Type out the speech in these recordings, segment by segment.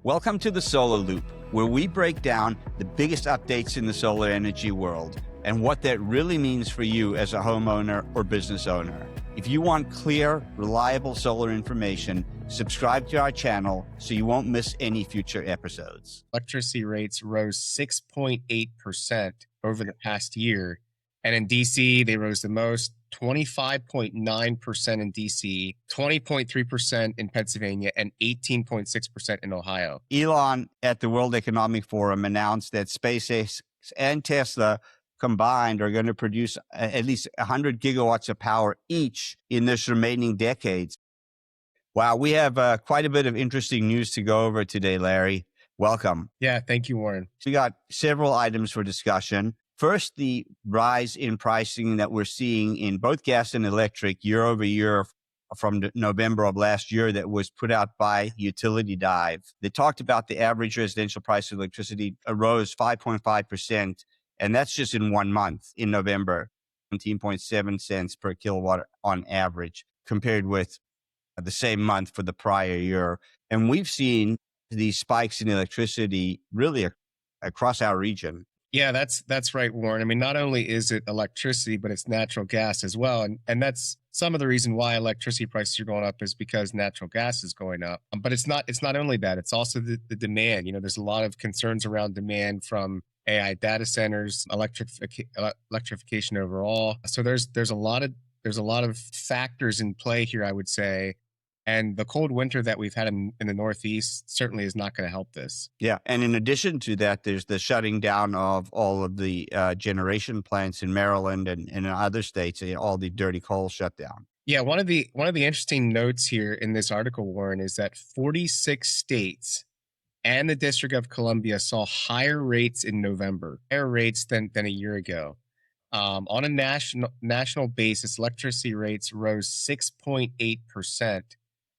Welcome to the Solar Loop, where we break down the biggest updates in the solar energy world and what that really means for you as a homeowner or business owner. If you want clear, reliable solar information, subscribe to our channel so you won't miss any future episodes. Electricity rates rose 6.8% over the past year. And in DC, they rose the most, 25.9% in DC, 20.3% in Pennsylvania, and 18.6% in Ohio. Elon at the World Economic Forum announced that SpaceX and Tesla combined are going to produce at least 100 gigawatts of power each in this remaining decades. Wow, we have quite a bit of interesting news to go over today, Larry. Welcome. Yeah, thank you, Warren. So we got several items for discussion. First, the rise in pricing that we're seeing in both gas and electric year over year from November of last year that was put out by Utility Dive. They talked about the average residential price of electricity rose 5.5%, and that's just in 1 month in November, 17.7 cents per kilowatt on average, compared with the same month for the prior year. And we've seen these spikes in electricity really across our region. Yeah, that's right, Warren. I mean, not only is it electricity, but it's natural gas as well. And that's some of the reason why electricity prices are going up is because natural gas is going up. But it's not only that, it's also the demand. You know, there's a lot of concerns around demand from AI data centers, electrification overall. So there's a lot of factors in play here, I would say. And the cold winter that we've had in the Northeast certainly is not going to help this. Yeah. And in addition to that, there's the shutting down of all of the generation plants in Maryland and in other states, all the dirty coal shut down. Yeah. One of the interesting notes here in this article, Warren, is that 46 states and the District of Columbia saw higher rates in November, higher rates than a year ago. On a national basis, electricity rates rose 6.8%.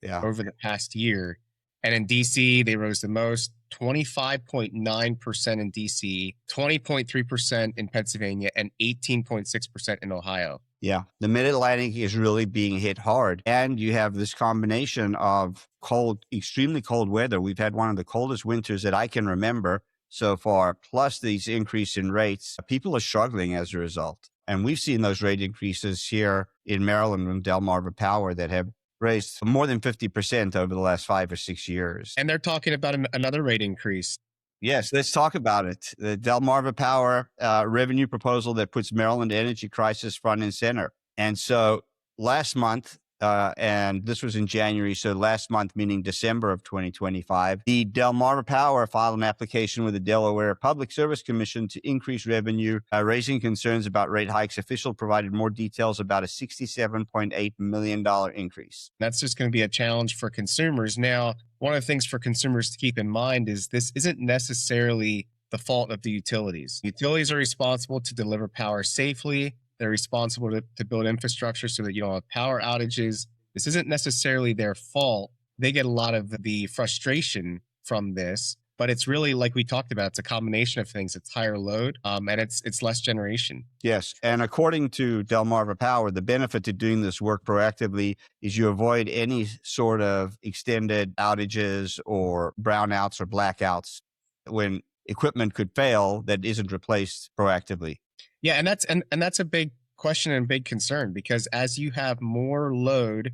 Over the past year. And in DC, they rose the most, 25.9% in DC, 20.3% in Pennsylvania, and 18.6% in Ohio. Yeah, the Mid-Atlantic is really being hit hard. And you have this combination of cold, extremely cold weather. We've had one of the coldest winters that I can remember so far, plus these increase in rates. People are struggling as a result. And we've seen those rate increases here in Maryland with Delmarva Power that have raised more than 50% over the last 5 or 6 years. And they're talking about another rate increase. Yes, let's talk about it. The Delmarva Power revenue proposal that puts Maryland energy crisis front and center. And so last month, and this was in January, so last month, meaning December of 2025, the Delmarva Power filed an application with the Delaware Public Service Commission to increase revenue, raising concerns about rate hikes. Official provided more details about a $67.8 million increase. That's just going to be a challenge for consumers. Now, one of the things for consumers to keep in mind is this isn't necessarily the fault of the utilities. Utilities are responsible to deliver power safely. They're responsible to build infrastructure so that you don't have power outages. This isn't necessarily their fault. They get a lot of the frustration from this, but it's really, like we talked about, it's a combination of things. It's higher load, and it's less generation. Yes, and according to Delmarva Power, the benefit to doing this work proactively is you avoid any sort of extended outages or brownouts or blackouts when equipment could fail that isn't replaced proactively. Yeah, and that's a big question and big concern, because as you have more load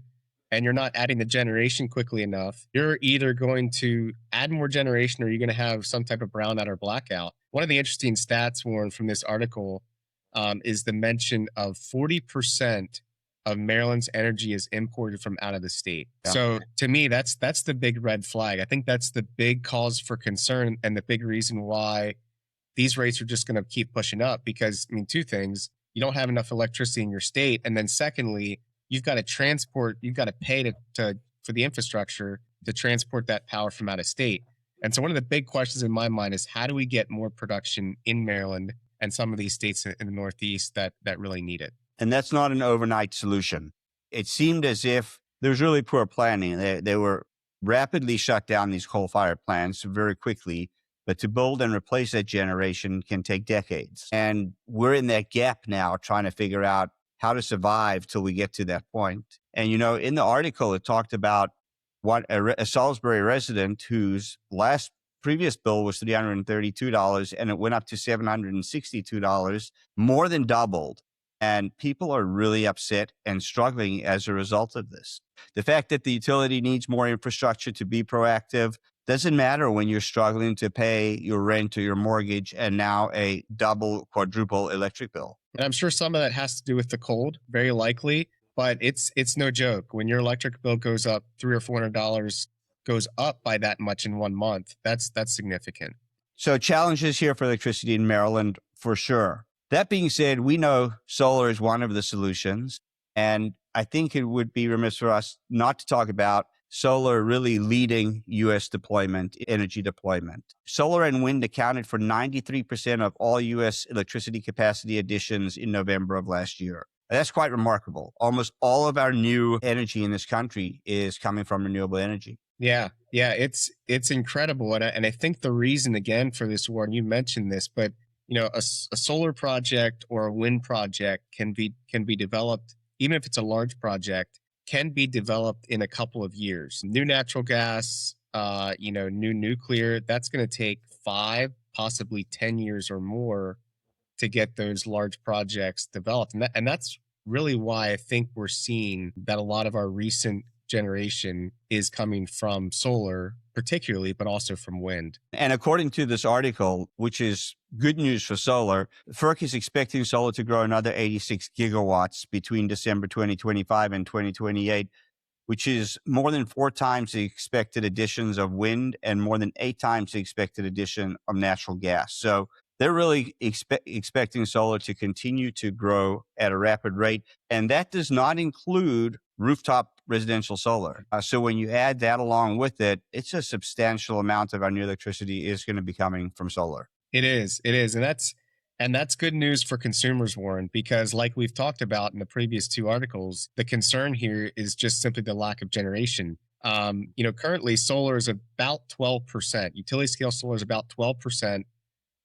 and you're not adding the generation quickly enough, you're either going to add more generation or you're going to have some type of brownout or blackout. One of the interesting stats, Warren, from this article is the mention of 40% of Maryland's energy is imported from out of the state. Yeah. So to me, that's the big red flag. I think that's the big cause for concern and the big reason why these rates are just going to keep pushing up, because, I mean, two things: you don't have enough electricity in your state. And then secondly, you've got to pay for the infrastructure to transport that power from out of state. And so one of the big questions in my mind is, how do we get more production in Maryland and some of these states in the Northeast that really need it? And that's not an overnight solution. It seemed as if there was really poor planning. They were rapidly shut down, these coal-fired plants, very quickly. But to build and replace that generation can take decades. And we're in that gap now, trying to figure out how to survive till we get to that point. And, you know, in the article, it talked about a Salisbury resident whose previous bill was $332 and it went up to $762, more than doubled. And people are really upset and struggling as a result of this. The fact that the utility needs more infrastructure to be proactive doesn't matter when you're struggling to pay your rent or your mortgage and now a double, quadruple electric bill. And I'm sure some of that has to do with the cold, very likely, but it's no joke. When your electric bill goes up $300 or $400, goes up by that much in 1 month, that's significant. So challenges here for electricity in Maryland, for sure. That being said, we know solar is one of the solutions. And I think it would be remiss for us not to talk about solar really leading U.S. energy deployment. Solar and wind accounted for 93% of all U.S. electricity capacity additions in November of last year. That's quite remarkable. Almost all of our new energy in this country is coming from renewable energy. Yeah, it's incredible, and I think the reason again for this war, and you mentioned this, but a solar project or a wind project can be developed, even if it's a large project, can be developed in a couple of years. New natural gas, new nuclear, that's going to take 5, possibly 10 years or more to get those large projects developed, and that's really why I think we're seeing that a lot of our recent generation is coming from solar, particularly, but also from wind. And according to this article, which is good news for solar, FERC is expecting solar to grow another 86 gigawatts between December 2025 and 2028, which is more than 4 times the expected additions of wind and more than 8 times the expected addition of natural gas. So they're really expecting solar to continue to grow at a rapid rate. And that does not include rooftop residential solar. So when you add that along with it, it's a substantial amount of our new electricity is going to be coming from solar. It is. And that's good news for consumers, Warren, because like we've talked about in the previous 2 articles, the concern here is just simply the lack of generation. Currently solar is about 12%. Utility scale solar is about 12%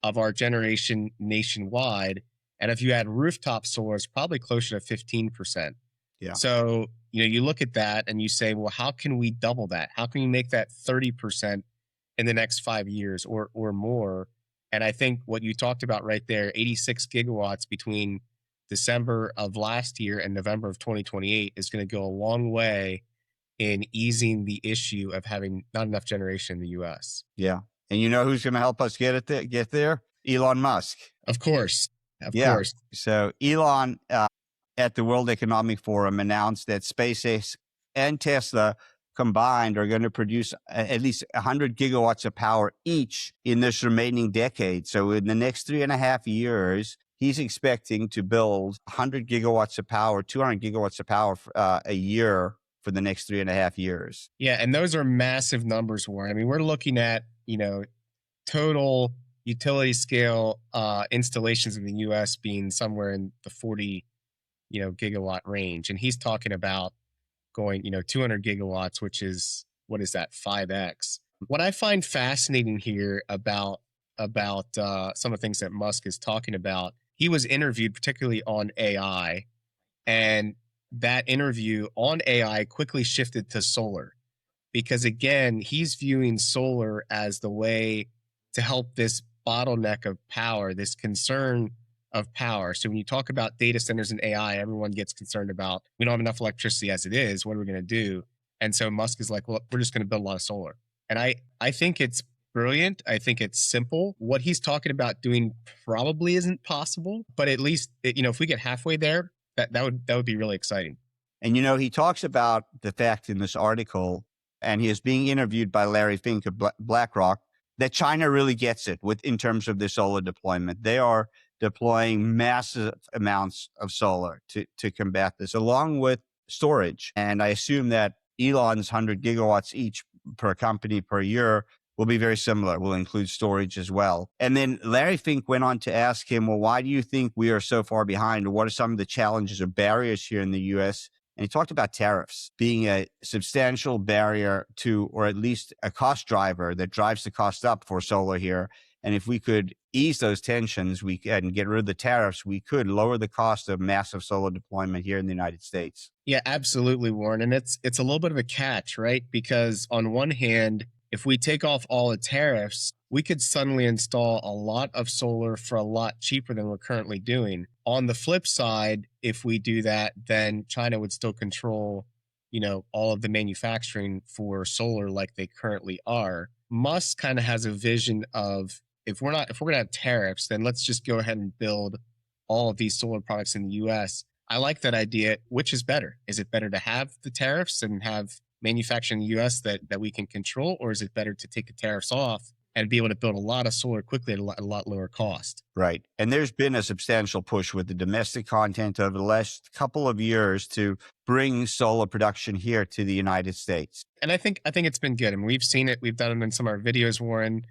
of our generation nationwide. And if you add rooftop solar, it's probably closer to 15%. Yeah. So, you look at that and you say, well, how can we double that? How can we make that 30% in the next 5 years or more? And I think what you talked about right there, 86 gigawatts between December of last year and November of 2028 is going to go a long way in easing the issue of having not enough generation in the U.S. Yeah. And you know who's going to help us get there? Elon Musk. Of course. Of course. So Elon at the World Economic Forum announced that SpaceX and Tesla combined are going to produce at least 100 gigawatts of power each in this remaining decade. So in the next 3.5 years, he's expecting to build 100 gigawatts of power, 200 gigawatts of power a year for the next 3.5 years. Yeah, and those are massive numbers, Warren. I mean, we're looking at, total utility scale installations in the U.S. being somewhere in the 40, gigawatt range. And he's talking about going, 200 gigawatts, which is, what is that, 5x? What I find fascinating here about some of the things that Musk is talking about, he was interviewed particularly on AI, and that interview on AI quickly shifted to solar because, again, he's viewing solar as the way to help this bottleneck of power, this concern of power. So when you talk about data centers and AI, everyone gets concerned about, we don't have enough electricity as it is. What are we going to do? And so Musk is like, well, we're just going to build a lot of solar. And I think it's brilliant. I think it's simple. What he's talking about doing probably isn't possible, but at least, if we get halfway there, that would be really exciting. And, he talks about the fact in this article, and he is being interviewed by Larry Fink of BlackRock, that China really gets it in terms of their solar deployment. They are deploying massive amounts of solar to combat this, along with storage. And I assume that Elon's 100 gigawatts each per company per year will be very similar, will include storage as well. And then Larry Fink went on to ask him, well, why do you think we are so far behind? What are some of the challenges or barriers here in the U.S.? And he talked about tariffs being a substantial barrier to, or at least a cost driver that drives the cost up for solar here. And if we could ease those tensions and get rid of the tariffs, we could lower the cost of massive solar deployment here in the United States. Yeah, absolutely, Warren. And it's a little bit of a catch, right? Because on one hand, if we take off all the tariffs, we could suddenly install a lot of solar for a lot cheaper than we're currently doing. On the flip side, if we do that, then China would still control, all of the manufacturing for solar like they currently are. Musk kind of has a vision of if we're going to have tariffs, then let's just go ahead and build all of these solar products in the US. I like that idea. Which is better? Is it better to have the tariffs and have manufacturing in the US that we can control, or is it better to take the tariffs off and be able to build a lot of solar quickly at a lot lower cost? Right. And there's been a substantial push with the domestic content over the last couple of years to bring solar production here to the United States. And I think it's been good. And we've seen it. We've done it in some of our videos, Warren.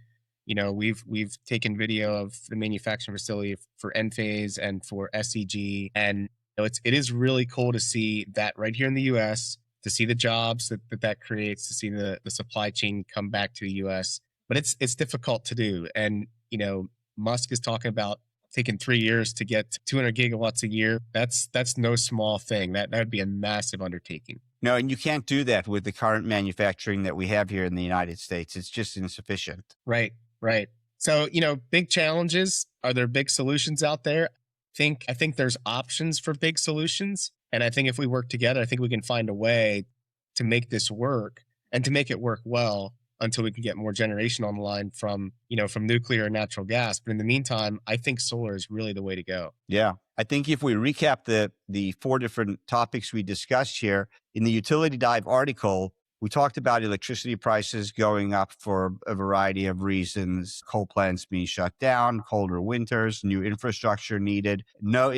We've taken video of the manufacturing facility for Enphase and for SEG. And it is really cool to see that right here in the US, to see the jobs that creates, to see the supply chain come back to the US. But it's difficult to do. And, Musk is talking about taking 3 years to get 200 gigawatts a year. That's no small thing. That would be a massive undertaking. No, and you can't do that with the current manufacturing that we have here in the United States. It's just insufficient. Right. So, big challenges. Are there big solutions out there? I think there's options for big solutions. And I think if we work together, I think we can find a way to make this work and to make it work well until we can get more generation on the line from nuclear and natural gas. But in the meantime, I think solar is really the way to go. Yeah. I think if we recap the 4 different topics we discussed here, in the Utility Dive article, we talked about electricity prices going up for a variety of reasons, coal plants being shut down, colder winters, new infrastructure needed, no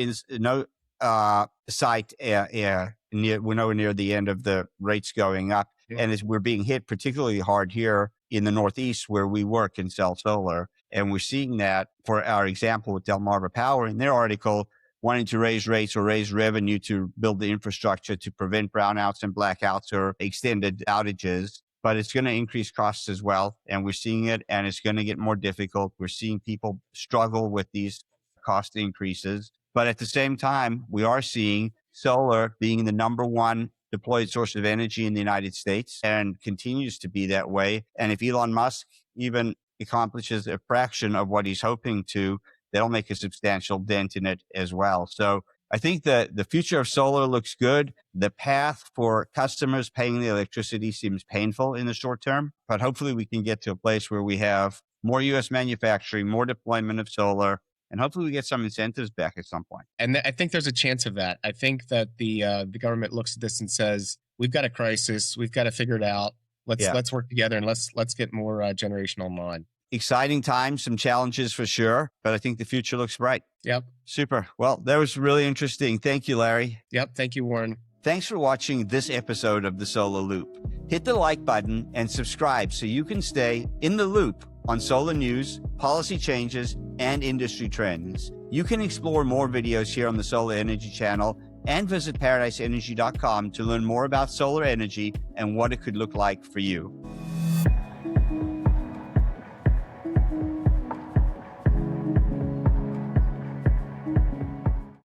site we're nowhere near the end of the rates going up. And as we're being hit particularly hard here in the Northeast where we work and sell solar. And we're seeing that, for our example, with Delmarva Power in their article, wanting to raise rates or raise revenue to build the infrastructure to prevent brownouts and blackouts or extended outages. But it's going to increase costs as well. And we're seeing it, and it's going to get more difficult. We're seeing people struggle with these cost increases. But at the same time, we are seeing solar being the number one deployed source of energy in the United States and continues to be that way. And if Elon Musk even accomplishes a fraction of what he's hoping to, that'll make a substantial dent in it as well. So I think that the future of solar looks good. The path for customers paying the electricity seems painful in the short term, but hopefully we can get to a place where we have more U.S. manufacturing, more deployment of solar, and hopefully we get some incentives back at some point. And I think there's a chance of that. I think that the government looks at this and says, we've got a crisis. We've got to figure it out. Let's work together and let's get more generation online. Exciting times, some challenges for sure, but I think the future looks bright. Yep. Super. Well, that was really interesting. Thank you, Larry. Yep. Thank you, Warren. Thanks for watching this episode of The Solar Loop. Hit the like button and subscribe so you can stay in the loop on solar news, policy changes, and industry trends. You can explore more videos here on the Solar Energy channel and visit paradiseenergy.com to learn more about solar energy and what it could look like for you.